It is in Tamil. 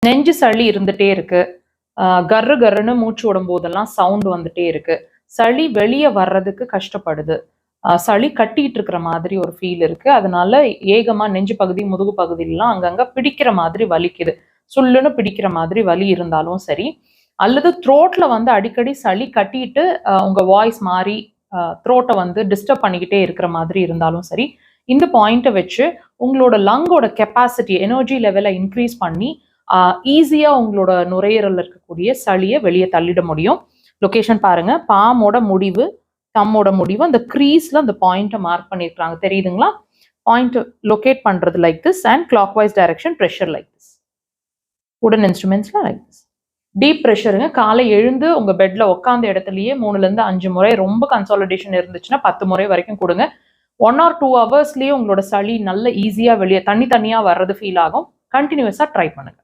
நெஞ்சு சளி இருந்துட்டே இருக்கு, கர்ரு கர்ருன்னு மூச்சு விடும் போதெல்லாம் சவுண்ட் வந்துட்டே இருக்கு, சளி வெளியே வர்றதுக்கு கஷ்டப்படுது, சளி கட்டிட்டு இருக்கிற மாதிரி ஒரு ஃபீல் இருக்கு, அதனால ஏகமா நெஞ்சு பகுதி முதுகு பகுதியிலாம் அங்கங்க பிடிக்கிற மாதிரி வலிக்குது, சுள்ளுன்னு பிடிக்கிற மாதிரி வலி இருந்தாலும் சரி, அல்லது த்ரோட்ல வந்து அடிக்கடி சளி கட்டிட்டு உங்க வாய்ஸ் மாறி த்ரோட்டை வந்து டிஸ்டர்ப் பண்ணிக்கிட்டே இருக்கிற மாதிரி இருந்தாலும் சரி, இந்த பாயிண்ட்டை வச்சு உங்களோட லங்கோட கெப்பாசிட்டி எனர்ஜி லெவலை இன்க்ரீஸ் பண்ணி ஈஸியா உங்களோட நுரையீரல்ல இருக்கக்கூடிய சளியை வெளியே தள்ளிட முடியும். லொகேஷன் பாருங்க, பாமோட முடிவு தம்மோட முடிவு அந்த க்ரீஸ்ல அந்த பாயிண்ட்டை மார்க் பண்ணியிருக்காங்க, தெரியுதுங்களா? பாயிண்ட் லொகேட் பண்றது like this and clockwise direction, pressure like this, உடன் இன்ஸ்ட்ருமெண்ட்ஸ்ல லைக் திஸ். டீப் ப்ரெஷருங்க, காலை எழுந்து உங்க பெட்ல உட்காந்த இடத்துலயே 3ல இருந்து 5 முறை, ரொம்ப கன்சாலிடேஷன் இருந்துச்சுன்னா 10 முறை வரைக்கும் கொடுங்க. 1 or 2 ஹவர்ஸ்லயே உங்களோட சளி நல்ல ஈஸியா வெளியே தனியா வர்றது ஃபீல் ஆகும். கண்டினியூஸா ட்ரை பண்ணுங்க.